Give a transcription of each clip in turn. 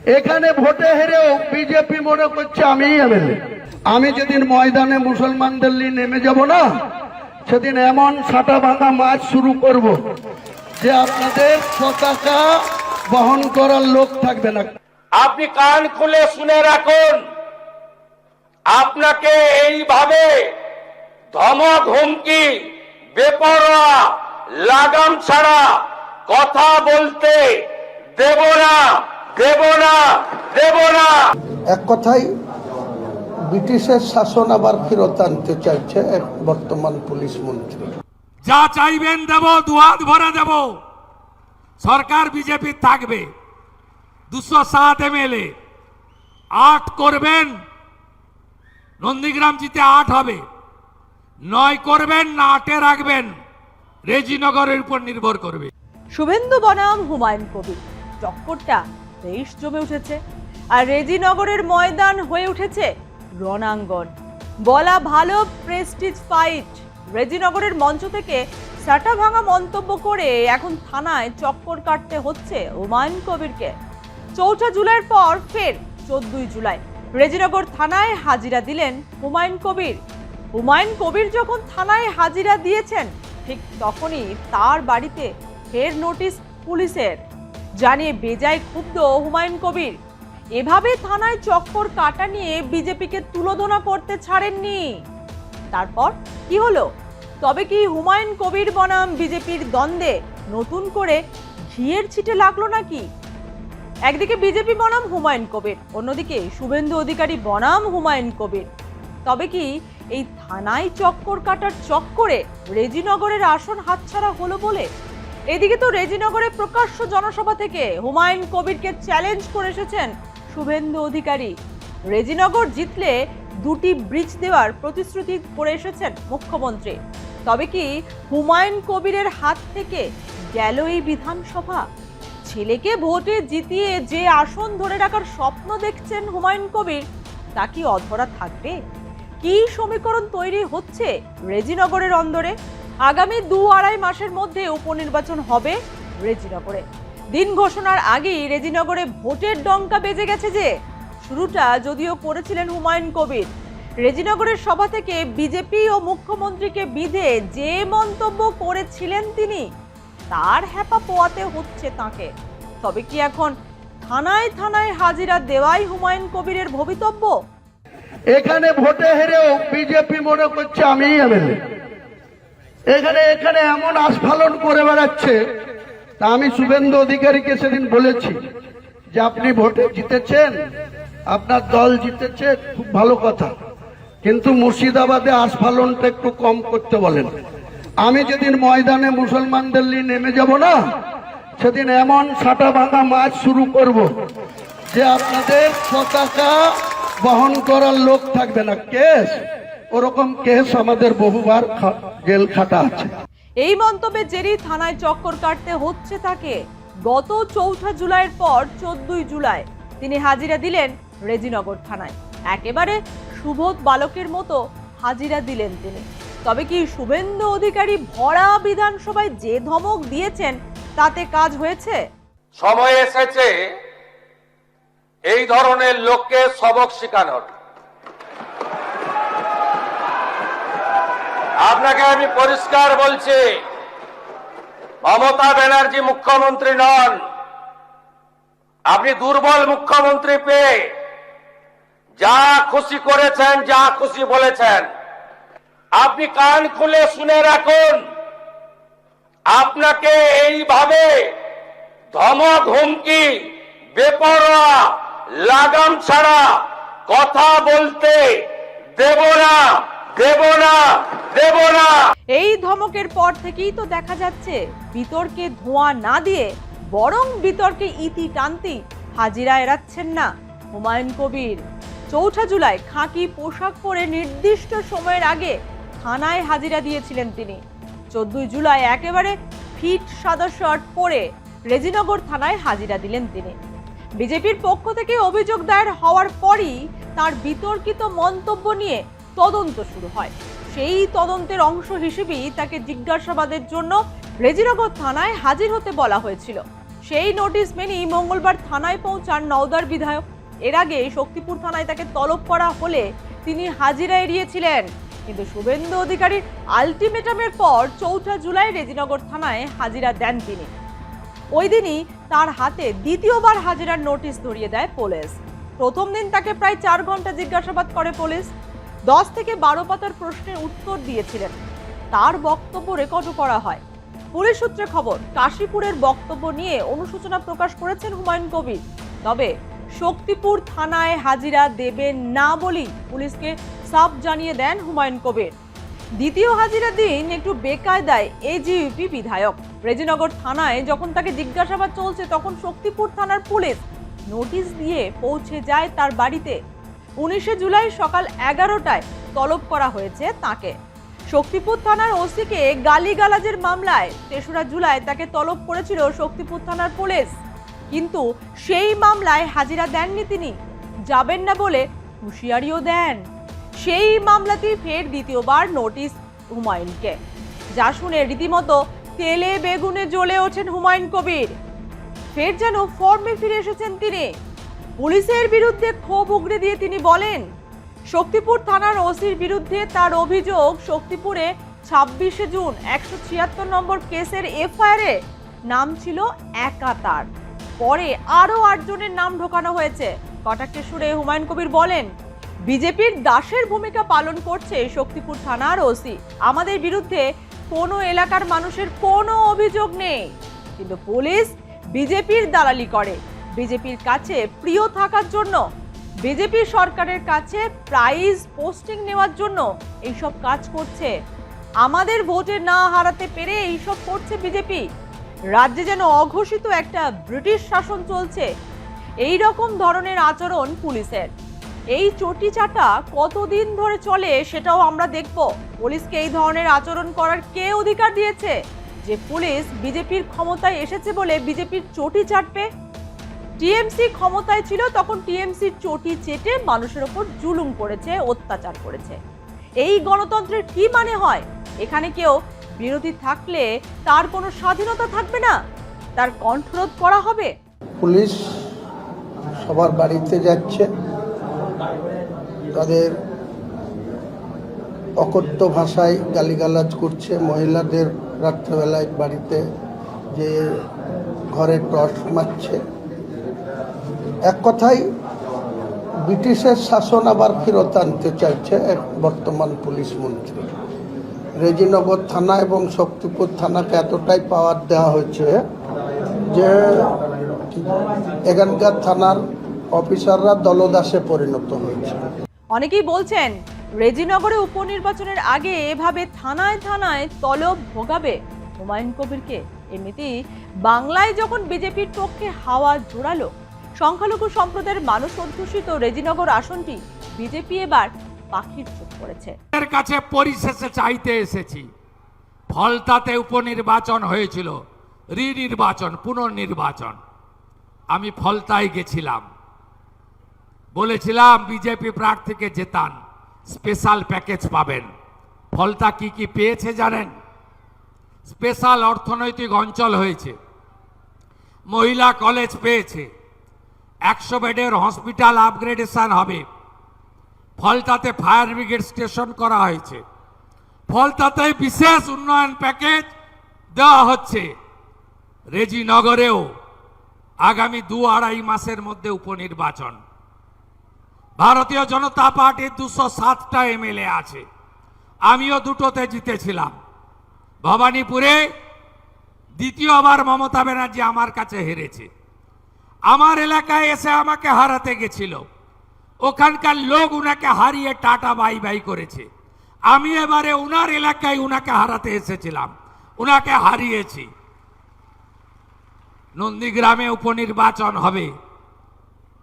এখানে ভোটে হেরেও বিজেপি মনে করছে আমি এমএলএ। আমি যেদিন ময়দানে মুসলমানদের নিয়ে নেমে যাব না, সেদিন এমন সাটা ভাঙা মাছ শুরু করব যে আপনাদের পতাকা বহন করার লোক থাকবে না। আপনি কান খুলে শুনে রাখুন, আপনাকে এইভাবে ধমক হুমকি বেপরোয়া লাগাম ছাড়া কথা বলতে দেব না, দেব না, দেব না। এক কথাই ব্রিটিশের শাসন আবার ফেরত আনতে চাইছে বর্তমান পুলিশ মন্ত্রী। যা চাইবেন দেব, দুহাত ভরে দেব। সরকার বিজেপি থাকবে, 207 এমএলএ, 8 করবেন, নন্দীগ্রাম জিতে 8 হবে, 9 করবেন না 8-এ রাখবেন, রেজিনগরের উপর নির্ভর করবে। শুভেন্দু বনাম হুমায়ুন কবির চক্করটা বেশ জমে উঠেছে, আর রেজিনগরের ময়দান হয়ে উঠেছে রণাঙ্গন। বলা ভালো প্রেস্টিজ ফাইট। রেজিনগরের মঞ্চ থেকে সাটা ভাঙা মন্তব্য করে এখন থানায় চক্কর কাটতে হচ্ছে হুমায়ুন কবিরকে। 4 জুলাইয়ের পর ফের 14 জুলাই রেজিনগর থানায় হাজিরা দিলেন হুমায়ুন কবির। হুমায়ুন কবির যখন থানায় হাজিরা দিয়েছেন, ঠিক তখনই তার বাড়িতে ফের নোটিশ পুলিশের। জানিয়ে বেজায় ক্ষুব্ধ হুমায়ুন কবির। এভাবে থানায় চক্কর কাটা নিয়ে বিজেপিকে তুলোধনা করতে ছাড়েননি। তারপর কি হলো? তবে কি হুমায়ুন কবির বনাম বিজেপির দ্বন্দ্বে নতুন করে ঘিয়ের ছিটে লাগলো নাকি? একদিকে বিজেপি বনাম হুমায়ুন কবির, অন্যদিকে শুভেন্দু অধিকারী বনাম হুমায়ুন কবির। তবে কি এই থানায় চক্কর কাটার চক্করে রেজিনগরের আসন হাতছাড়া হলো বলে? এদিকে তো রেজিনগরে প্রকাশ্য জনসভা থেকে হুমায়ুন কবিরকে চ্যালেঞ্জ করে এসেছেন শুভেন্দু অধিকারী। রেজিনগর জিতলে 2টি ব্রিজ দেওয়ার প্রতিশ্রুতি করে এসেছেন মুখ্যমন্ত্রী। তবে কি হুমায়ুন কবিরের হাত থেকে গেল এই বিধানসভা? ছেলেকে ভোটে জিতিয়ে যে আসন ধরে রাখার স্বপ্ন দেখছেন হুমায়ুন কবির, তা কি অধরা থাকবে? কি সমীকরণ তৈরি হচ্ছে রেজিনগরের অন্দরে? আগামী 2-2.5 মাসের মধ্যে উপনির্বাচন হবে রেজিনগরে। দিন ঘোষণার আগেই রেজিনগরে ভোটের ডঙ্কা বেজে গেছে। যে শুরুটা যদিও করেছিলেন হুমায়ুন কবির, রেজিনগরের সভা থেকে বিজেপি ও মুখ্যমন্ত্রীকে বিধে যে মন্তব্য করেছিলেন তিনি, তার হ্যাপা পোয়াতে হচ্ছে তাকে। তবে কি এখন থানায় থানায় হাজিরা দেওয়াই হুমায়ুন কবিরের ভবিতব্য? এখানে ভোটে হেরেও বিজেপি মনে করছে আমি এমএলএ। এখানে এমন আস্ফালন করে বেড়াচ্ছে। তা আমি শুভেন্দু অধিকারীকে সেদিন বলেছি যে আপনি ভোটে জিতেছেন, আপনার দল জিতেছে, খুব ভালো কথা, কিন্তু মুর্শিদাবাদে আস্ফালনটা একটু কম করতে বলেন। আমি যেদিন ময়দানে মুসলমানদের নিয়ে নেমে যাব না, সেদিন এমন সাটা ভাঙা মাছ শুরু করব যে আপনাদের পতাকা বহন করার লোক থাকবে না। কেস, ওরকম কেস আমাদের বহুবার জেল খাটা আছে। এই মন্তব্যের জেরেই থানায় চক্কর কাটতে হচ্ছে তাকে। গত 4 জুলাইয়ের পর 14 জুলাই তিনি হাজিরা দিলেন রেজিনগর থানায়। একেবারে সুবোধ বালকের মতো হাজিরা দিলেন তিনি। তবে কি শুভেন্দু অধিকারী ভরা বিধানসভায় যে ধমক দিয়েছেন, তাতে কাজ হয়েছে? সময় এসেছে এই ধরনের লোককে সবক শেখানোর। আপনাকে আমি পরিষ্কার বলছি, মমতা ব্যানার্জি মুখ্যমন্ত্রী নন। আপনি দুর্বল মুখ্যমন্ত্রী পেয়ে যা খুশি করেছেন, যা খুশি বলেছেন। আপনি কান খুলে শুনে রাখুন, আপনাকে এইভাবে ধমক হুমকি বেপরোয়া লাগাম ছাড়া কথা বলতে দেব না, দেব না, দেব না। এই ধমকের পর থেকেই তো দেখা যাচ্ছে বিতর্কে ধোঁয়া না দিয়ে বরং বিতর্কে ইতি টানতি হাজিরা এড়াচ্ছেন না হুমায়ুন কবির। 4 জুলাই খাকি পোশাক পরে নির্দিষ্ট সময়ের আগে থানায় হাজিরা দিয়েছিলেন তিনি। 14 জুলাই একেবারে ফিট সাদা শার্ট পরে রেজিনগর থানায় হাজিরা দিলেন তিনি। বিজেপির পক্ষ থেকে অভিযোগ দায়ের হওয়ার পরই তার বিতর্কিত মন্তব্য নিয়ে তদন্ত শুরু হয়। সেই তদন্তের অংশ হিসেবেই তাকে জিজ্ঞাসাবাদের জন্য রেজিনগর থানায় হাজির হতে বলা হয়েছিল। সেই নোটিশ মেনেই মঙ্গলবার থানায় পৌঁছান নওদার বিধায়ক। এর আগে শক্তিপুর থানায় তাকে তলব করা হলে তিনি হাজিরা এড়িয়েছিলেন, কিন্তু শুভেন্দু অধিকারীর আলটিমেটামের পর 4 জুলাই রেজিনগর থানায় হাজিরা দেন তিনি। ওই দিনই তার হাতে দ্বিতীয়বার হাজিরার নোটিশ ধরিয়ে দেয় পুলিশ। প্রথম দিন তাকে প্রায় 4 ঘন্টা জিজ্ঞাসাবাদ করে পুলিশ। 10 থেকে 12 পাতার প্রশ্নের উত্তর দিয়েছিলেন। তার বক্তব্য রেকর্ড করা হয়। পুলিশ সূত্রে খবর, কাশীপুরের বক্তব্য নিয়ে অনুশোচনা প্রকাশ করেছেন হুমায়ুন কবির। তবে শক্তিপুর থানায় হাজিরা দেবেন না বলেই পুলিশকে সাফ জানিয়ে দেন হুমায়ুন কবির। দ্বিতীয় হাজিরা দিন একটু বেকায়দায় এজিইউপি বিধায়ক। রেজিনগর থানায় যখন তাকে জিজ্ঞাসাবাদ চলছে তখন শক্তিপুর থানার পুলিশ নোটিশ দিয়ে পৌঁছে যায় তার বাড়িতে। 19 জুলাই সকাল 11টায় তলব করা হয়েছে তাকে। শক্তিপুর থানার ওসিকে গালিগালাজের মামলায় 3রা জুলাই তাকে তলব করেছিল শক্তিপুর থানার পুলিশ, কিন্তু সেই মামলায় হাজিরা দেননি তিনি। যাবেন না বলে হুঁশিয়ারিও দেন। সেই মামলাতেই ফের দ্বিতীয়বার নোটিশ হুমায়ুনকে, যা শুনে রীতিমতো তেলে বেগুনে জ্বলে ওঠেন হুমায়ুন কবির। ফের যেন ফর্মে ফিরে এসেছেন তিনি। পুলিশের বিরুদ্ধে ক্ষোভ উগরে দিয়ে তিনি বলেন, শক্তিপুর থানার ওসির বিরুদ্ধে তার অভিযোগ শক্তিপুরে 26 জুন 176 নম্বর কেসের এফআইআরে নাম ছিল একা তার, পরে আরো 8 জনের নাম ঢোকানো হয়েছে। কটাক্ষের সুরে হুমায়ুন কবির বলেন, বিজেপির দাসের ভূমিকা পালন করছে শক্তিপুর থানার ওসি। আমাদের বিরুদ্ধে কোনো এলাকার মানুষের কোনো অভিযোগ নেই, কিন্তু পুলিশ বিজেপির দালালি করে। বিজেপির কাছে প্রিয় থাকার জন্য, বিজেপি সরকারের কাছে প্রাইজ পোস্টিং নেওয়ার জন্য এইসব কাজ করছে। আমাদের ভোটে না হারাতে পেরে এইসব করছে বিজেপি। রাজ্যে যেন অঘোষিত একটা ব্রিটিশ শাসন চলছে। এই রকম ধরনের আচরণ পুলিশের। এই চটি চাটা কতদিন ধরে চলে সেটাও আমরা দেখব। পুলিশকে এই ধরনের আচরণ করার কে অধিকার দিয়েছে যে পুলিশ বিজেপির ক্ষমতায় এসেছে বলে বিজেপির চটি চাটবে? টিএমসি ক্ষমতায় ছিল তখন টিএমসির চটি চেটে মানুষের ওপর জুলুম করেছে, অত্যাচার করেছে। এই গণতন্ত্রের কি মানে হয়? এখানে কেউ বিরোধী থাকলে তার কোনো স্বাধীনতা থাকবে না, তার কণ্ঠরোধ করা হবে। পুলিশ সবার বাড়িতে যাচ্ছে, তাদের অকথ্য ভাষায় গালিগালাজ করছে। মহিলাদের রাত্রেবেলায় বাড়িতে যে ঘরে টর্চ মারছে। এক কথায় ব্রিটিশের শাসন আবার ফেরত আনতে চাইছে বর্তমান পুলিশ মন্ত্রী। রেজিনগর থানা এবং শক্তিপুর থানাকে এতটাই পাওয়ার দেওয়া হয়েছে যে এখানকার থানার অফিসাররা দলদাসে পরিণত হয়েছে। অনেকেই বলছেন, রেজিনগরে উপনির্বাচনের আগে এভাবে থানায় থানায় তলব ভোগাবে হুমায়ুন কবিরকে। এমনিতেই বাংলায় যখন বিজেপির পক্ষে হাওয়া জোরালো, সংখ্যালঘু সম্প্রদায়ের মানুষ অধ্যুষিত রেজিনগর আসনটি বিজেপি এবার পাখির চোখ করেছে। এর কাছে পরিশেষে চাইতে এসেছি। ফলতাতে উপনির্বাচন হয়েছিল, রিনির্বাচন, পুনর্নির্বাচন। আমি ফলতায় গেছিলাম, বলেছিলাম বিজেপি প্রার্থীকে জেতান, স্পেশাল প্যাকেজ পাবেন। ফলতা কি কি পেয়েছে জানেন? স্পেশাল অর্থনৈতিক অঞ্চল হয়েছে, মহিলা কলেজ পেয়েছে, 100 বেডের হসপিটাল আপগ্রেডেশন হবে, ফলতাতে ফায়ার ব্রিগেড স্টেশন করা হয়েছে, ফলতাতে বিশেষ উন্নয়ন প্যাকেজ দেওয়া হচ্ছে। রেজিনগরেও আগামী 2-2.5 মাসের মধ্যে উপনির্বাচন। ভারতীয় জনতা পার্টির 207টা এমএলএ আছে, আমিও 2টোতে জিতেছিলাম। ভবানীপুরে দ্বিতীয়বার মমতা ব্যানার্জি আমার কাছে হেরেছে। আমার এলাকায় এসে আমাকে হারাতে গেছিল, ওখানকার লোক উনাকে হারিয়ে টাটা বাই বাই করেছে। আমি এবারে উনার এলাকায় উনাকে হারাতে এসেছিলাম, উনাকে হারিয়েছি। নন্দীগ্রামে উপনির্বাচন হবে,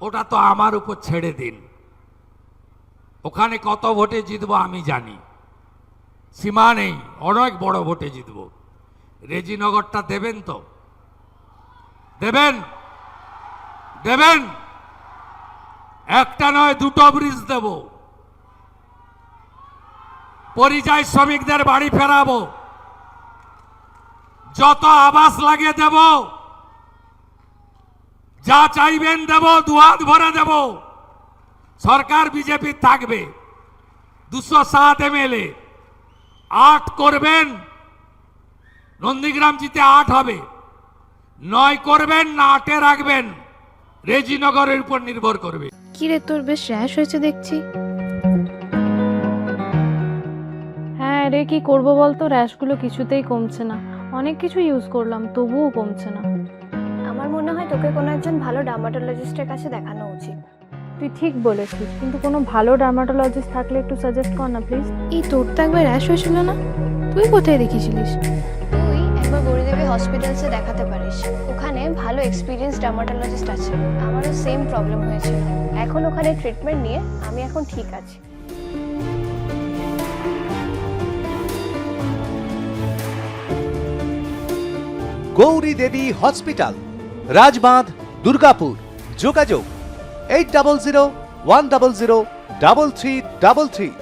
ওটা তো আমার উপর ছেড়ে দিন। ওখানে কত ভোটে জিতবো আমি জানি, সীমা নেই, অনেক বড় ভোটে জিতবো। রেজিনগরটা দেবেন তো? দেবেন? দেবেন? একটা নয় 2টো ব্রিজ দেব, পরিযায়ী শ্রমিকদের বাড়ি ফেরাবো, যত আবাস লাগে দেব, যা চাইবেন দেব, দুহাত ভরে দেব। সরকার বিজেপি থাকবে, 207 এমএলএ, 8 করবেন, নন্দীগ্রাম জিতে 8 হবে, 9 করবেন না 8-এ রাখবেন, রেজিনগরের উপর নির্ভর করবে। কি রে, তোর বেশ র্যাশ হয়েছে দেখছি। হ্যাঁ রে, কি করব বলতো, র্যাশগুলো কিছুতেই কমছে না। অনেক কিছু ইউজ করলাম, তবুও কমছে না। আমার মনে হয় তোকে কোনো একজন ভালো ডার্মাটোলজিস্টের কাছে দেখানো উচিত। তুই ঠিক বলেছিস, কিন্তু কোনো ভালো ডার্মাটোলজিস্ট থাকলে একটু সাজেস্ট কর না প্লিজ। এই তোর তো একবার র্যাশ হয়েছিল না? তুই কোথায় দেখিয়েছিলিস? তুই একবার গৌরীদেবী হসপিটালসে দেখাতে পারিস, ওখানে ভালো এক্সপিরিয়েন্স ডার্মাটোলজিস্ট আছে। আমারও সেম প্রবলেম হয়েছিল, এখন ওখানে ট্রিটমেন্ট নিয়ে আমি এখন ঠিক আছি। গৌরী দেবী হসপিটাল, রাজবাঁধ, দুর্গাপুর। যোগাযোগ 8001003333,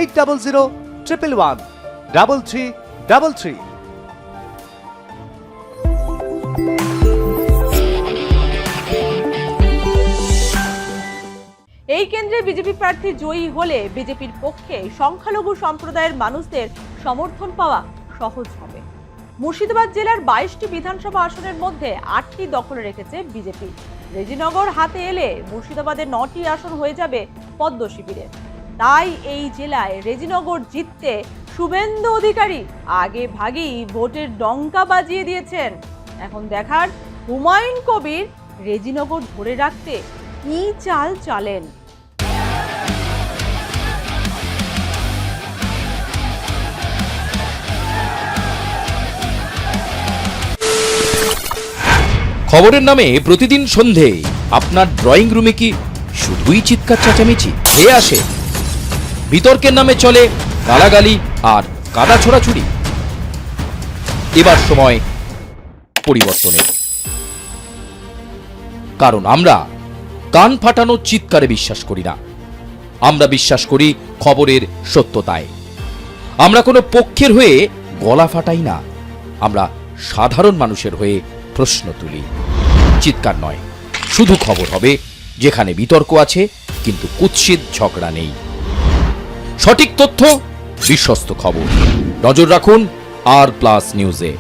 8001113333। এই কেন্দ্রে বিজেপি প্রার্থী জয়ী হলে বিজেপির পক্ষে সংখ্যালঘু সম্প্রদায়ের মানুষদের সমর্থন পাওয়া সহজ হবে। মুর্শিদাবাদ জেলার 22টি বিধানসভা আসনের মধ্যে 8টি দখলে রেখেছে বিজেপি। রেজিনগর হাতে এলে মুর্শিদাবাদের 9টি আসন হয়ে যাবে পদ্ম শিবিরের। তাই এই জেলায় রেজিনগর জিততে শুভেন্দু অধিকারী আগে ভাগেই ভোটের ডঙ্কা বাজিয়ে দিয়েছেন। এখন দেখার হুমায়ুন কবির রেজিনগর ধরে রাখতে কি চাল চালেন। খবরের নামে প্রতিদিন সন্ধে আপনার ড্রয়িং রুমে কি শুধুই চিৎকার চেঁচামেচি খেয়ে আসে? বিতর্কের নামে চলে গালাগালি আর কাদা ছোড়াছুড়ি। এবার সময় পরিবর্তনের, কারণ আমরা কান ফাটানো চিৎকারে বিশ্বাস করি না। আমরা বিশ্বাস করি খবরের সত্যতায়। আমরা কোনো পক্ষের হয়ে গলা ফাটাই না, আমরা সাধারণ মানুষের হয়ে প্রশ্ন তুলি। চিৎকার নয়, শুধু খবর হবে, যেখানে বিতর্ক আছে কিন্তু কুৎসিত ঝগড়া নেই। সঠিক তথ্য, বিশ্বস্ত খবর। নজর রাখুন আর প্লাস নিউজে।